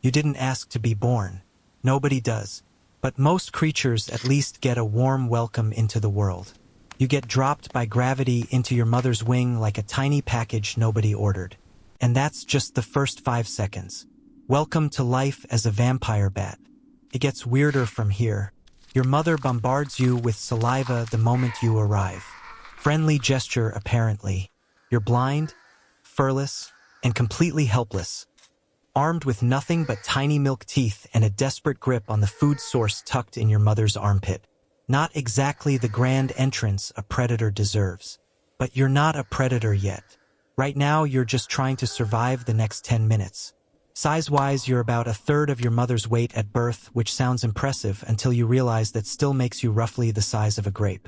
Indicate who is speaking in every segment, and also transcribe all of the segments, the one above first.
Speaker 1: You didn't ask to be born. Nobody does. But most creatures at least get a warm welcome into the world. You get dropped by gravity into your mother's wing like a tiny package nobody ordered. And that's just the first 5 seconds. Welcome to life as a vampire bat. It gets weirder from here. Your mother bombards you with saliva the moment you arrive. Friendly gesture, apparently. You're blind, furless, and completely helpless. Armed with nothing but tiny milk teeth and a desperate grip on the food source tucked in your mother's armpit. Not exactly the grand entrance a predator deserves. But you're not a predator yet. Right now, you're just trying to survive the next 10 minutes. Size-wise, you're about a third of your mother's weight at birth, which sounds impressive until you realize that still makes you roughly the size of a grape.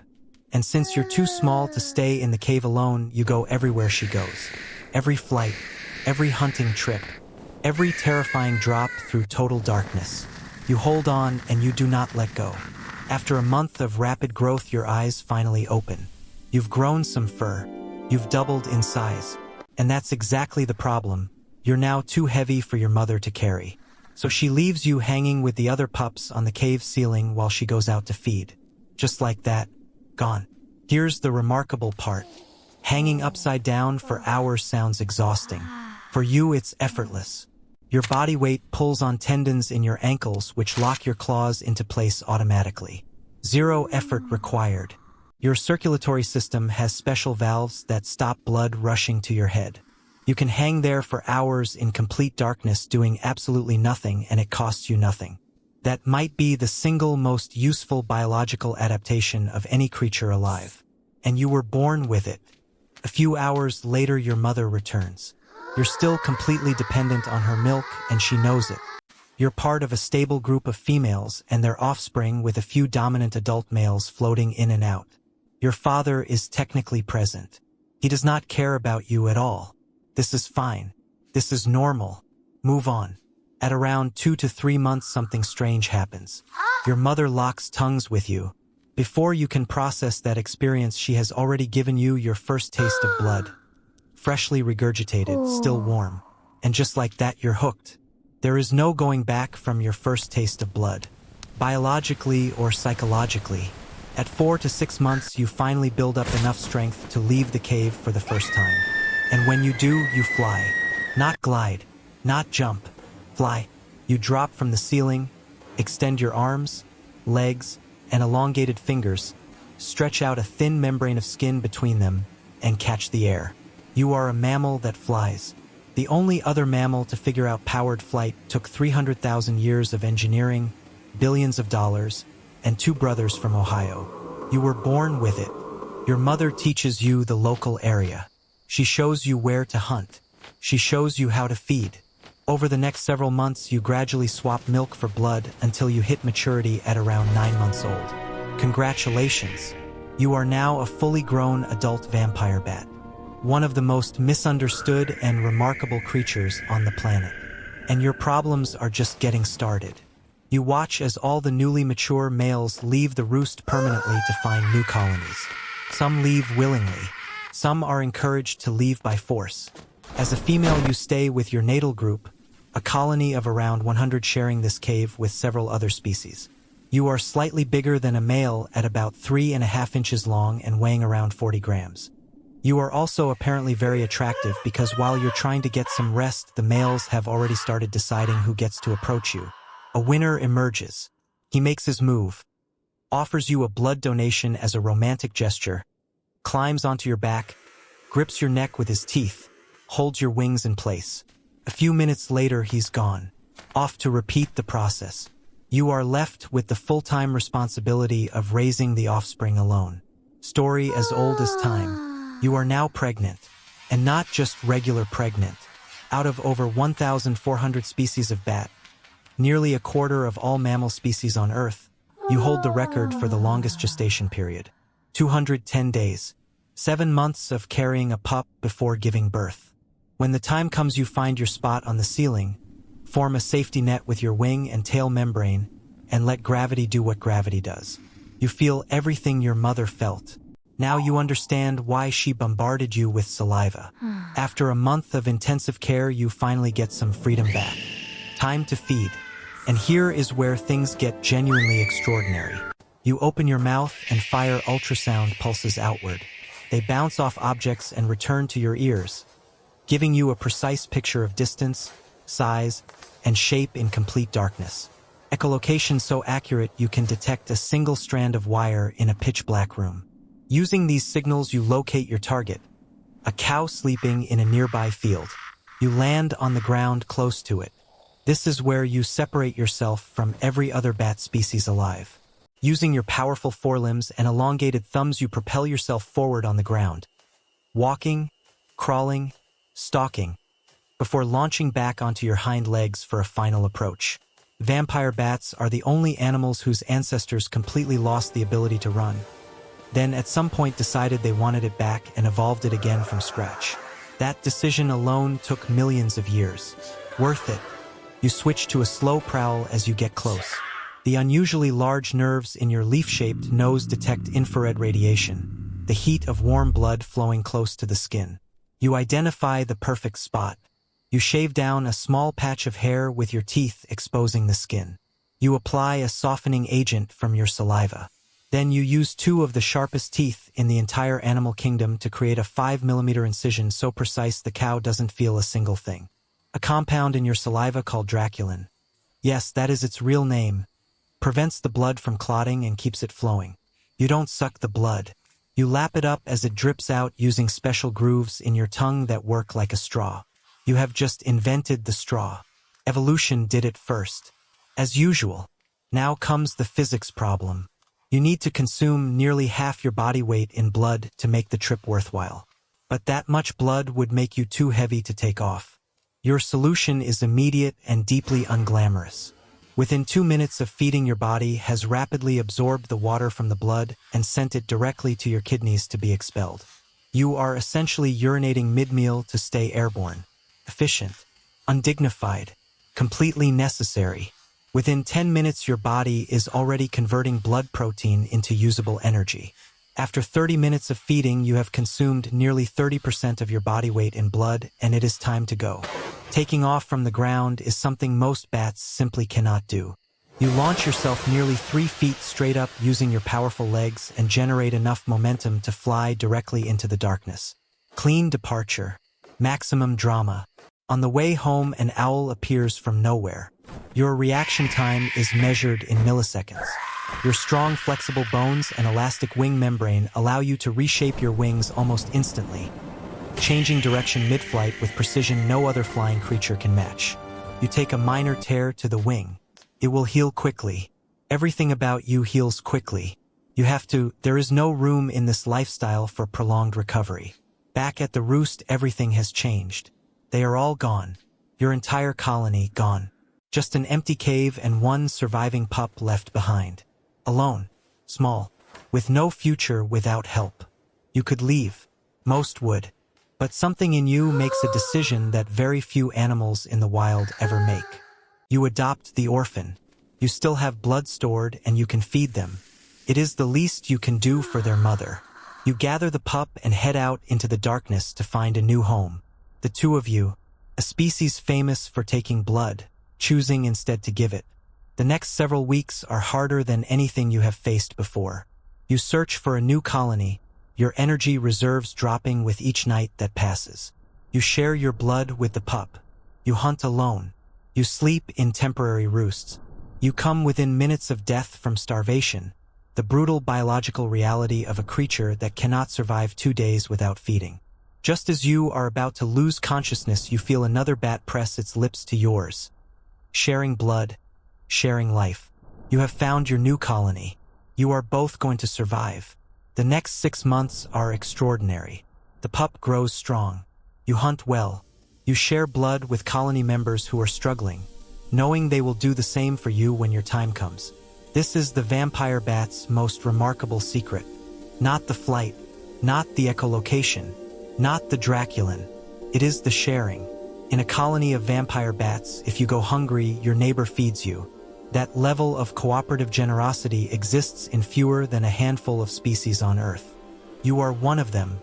Speaker 1: And since you're too small to stay in the cave alone, you go everywhere she goes. Every flight, every hunting trip, every terrifying drop through total darkness. You hold on and you do not let go. After a month of rapid growth, your eyes finally open. You've grown some fur. You've doubled in size. And that's exactly the problem. You're now too heavy for your mother to carry. So she leaves you hanging with the other pups on the cave ceiling while she goes out to feed. Just like that, gone. Here's the remarkable part. Hanging upside down for hours sounds exhausting. For you, it's effortless. Your body weight pulls on tendons in your ankles, which lock your claws into place automatically. Zero effort required. Your circulatory system has special valves that stop blood rushing to your head. You can hang there for hours in complete darkness doing absolutely nothing, and it costs you nothing. That might be the single most useful biological adaptation of any creature alive. And you were born with it. A few hours later, your mother returns. You're still completely dependent on her milk, and she knows it. You're part of a stable group of females and their offspring, with a few dominant adult males floating in and out. Your father is technically present. He does not care about you at all. This is fine. This is normal. Move on. At around 2 to 3 months, something strange happens. Your mother locks tongues with you. Before you can process that experience, she has already given you your first taste of blood. Freshly regurgitated, still warm. And just like that, you're hooked. There is no going back from your first taste of blood. Biologically or psychologically. At 4 to 6 months, you finally build up enough strength to leave the cave for the first time. And when you do, you fly. Not glide, not jump. Fly. You drop from the ceiling, extend your arms, legs, and elongated fingers, stretch out a thin membrane of skin between them, and catch the air. You are a mammal that flies. The only other mammal to figure out powered flight took 300,000 years of engineering, billions of dollars, and 2 brothers from Ohio. You were born with it. Your mother teaches you the local area. She shows you where to hunt. She shows you how to feed. Over the next several months, you gradually swap milk for blood until you hit maturity at around 9 months old. Congratulations! You are now a fully grown adult vampire bat. One of the most misunderstood and remarkable creatures on the planet. And your problems are just getting started. You watch as all the newly mature males leave the roost permanently to find new colonies. Some leave willingly. Some are encouraged to leave by force. As a female, you stay with your natal group, a colony of around 100 sharing this cave with several other species. You are slightly bigger than a male at about 3.5 inches long and weighing around 40 grams. You are also apparently very attractive because while you're trying to get some rest, the males have already started deciding who gets to approach you. A winner emerges. He makes his move, offers you a blood donation as a romantic gesture, climbs onto your back, grips your neck with his teeth, holds your wings in place. A few minutes later, he's gone, off to repeat the process. You are left with the full-time responsibility of raising the offspring alone. Story as old as time. You are now pregnant, and not just regular pregnant. Out of over 1,400 species of bat, nearly a quarter of all mammal species on Earth, you hold the record for the longest gestation period. 210 days. 7 months of carrying a pup before giving birth. When the time comes, you find your spot on the ceiling, form a safety net with your wing and tail membrane, and let gravity do what gravity does. You feel everything your mother felt. Now you understand why she bombarded you with saliva. After a month of intensive care, you finally get some freedom back. Time to feed. And here is where things get genuinely extraordinary. You open your mouth and fire ultrasound pulses outward. They bounce off objects and return to your ears, giving you a precise picture of distance, size, and shape in complete darkness. Echolocation so accurate you can detect a single strand of wire in a pitch-black room. Using these signals you locate your target, a cow sleeping in a nearby field. You land on the ground close to it. This is where you separate yourself from every other bat species alive. Using your powerful forelimbs and elongated thumbs, you propel yourself forward on the ground, walking, crawling, stalking, before launching back onto your hind legs for a final approach. Vampire bats are the only animals whose ancestors completely lost the ability to run, then at some point decided they wanted it back and evolved it again from scratch. That decision alone took millions of years. Worth it. You switch to a slow prowl as you get close. The unusually large nerves in your leaf-shaped nose detect infrared radiation, the heat of warm blood flowing close to the skin. You identify the perfect spot. You shave down a small patch of hair with your teeth exposing the skin. You apply a softening agent from your saliva. Then you use 2 of the sharpest teeth in the entire animal kingdom to create a 5mm incision so precise the cow doesn't feel a single thing. A compound in your saliva called Draculin. Yes, that is its real name. Prevents the blood from clotting and keeps it flowing. You don't suck the blood. You lap it up as it drips out using special grooves in your tongue that work like a straw. You have just invented the straw. Evolution did it first. As usual. Now comes the physics problem. You need to consume nearly half your body weight in blood to make the trip worthwhile. But that much blood would make you too heavy to take off. Your solution is immediate and deeply unglamorous. Within 2 minutes of feeding, your body has rapidly absorbed the water from the blood and sent it directly to your kidneys to be expelled. You are essentially urinating mid-meal to stay airborne. Efficient, undignified, completely necessary. Within 10 minutes, your body is already converting blood protein into usable energy. After 30 minutes of feeding, you have consumed nearly 30% of your body weight in blood, and it is time to go. Taking off from the ground is something most bats simply cannot do. You launch yourself nearly 3 feet straight up using your powerful legs and generate enough momentum to fly directly into the darkness. Clean departure. Maximum drama. On the way home, an owl appears from nowhere. Your reaction time is measured in milliseconds. Your strong, flexible bones and elastic wing membrane allow you to reshape your wings almost instantly, changing direction mid-flight with precision no other flying creature can match. You take a minor tear to the wing. It will heal quickly. Everything about you heals quickly. There is no room in this lifestyle for prolonged recovery. Back at the roost, everything has changed. They are all gone. Your entire colony gone. Just an empty cave and 1 surviving pup left behind. Alone. Small. With no future without help. You could leave. Most would. But something in you makes a decision that very few animals in the wild ever make. You adopt the orphan. You still have blood stored and you can feed them. It is the least you can do for their mother. You gather the pup and head out into the darkness to find a new home. The 2 of you, a species famous for taking blood, choosing instead to give it. The next several weeks are harder than anything you have faced before. You search for a new colony, your energy reserves dropping with each night that passes. You share your blood with the pup. You hunt alone. You sleep in temporary roosts. You come within minutes of death from starvation, the brutal biological reality of a creature that cannot survive 2 days without feeding. Just as you are about to lose consciousness, you feel another bat press its lips to yours. Sharing blood, sharing life. You have found your new colony. You are both going to survive. The next 6 months are extraordinary. The pup grows strong. You hunt well. You share blood with colony members who are struggling, knowing they will do the same for you when your time comes. This is the vampire bat's most remarkable secret. Not the flight, not the echolocation, not the Draculin. It is the sharing. In a colony of vampire bats, if you go hungry, your neighbor feeds you. That level of cooperative generosity exists in fewer than a handful of species on Earth. You are one of them.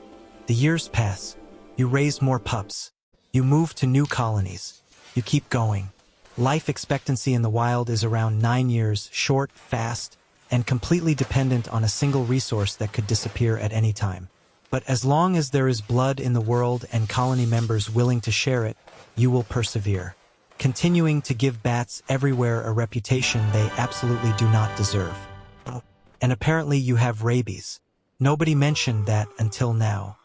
Speaker 1: The years pass. You raise more pups. You move to new colonies. You keep going. Life expectancy in the wild is around 9 years, short, fast, and completely dependent on a single resource that could disappear at any time. But as long as there is blood in the world and colony members willing to share it, you will persevere, continuing to give bats everywhere a reputation they absolutely do not deserve. And apparently you have rabies. Nobody mentioned that until now.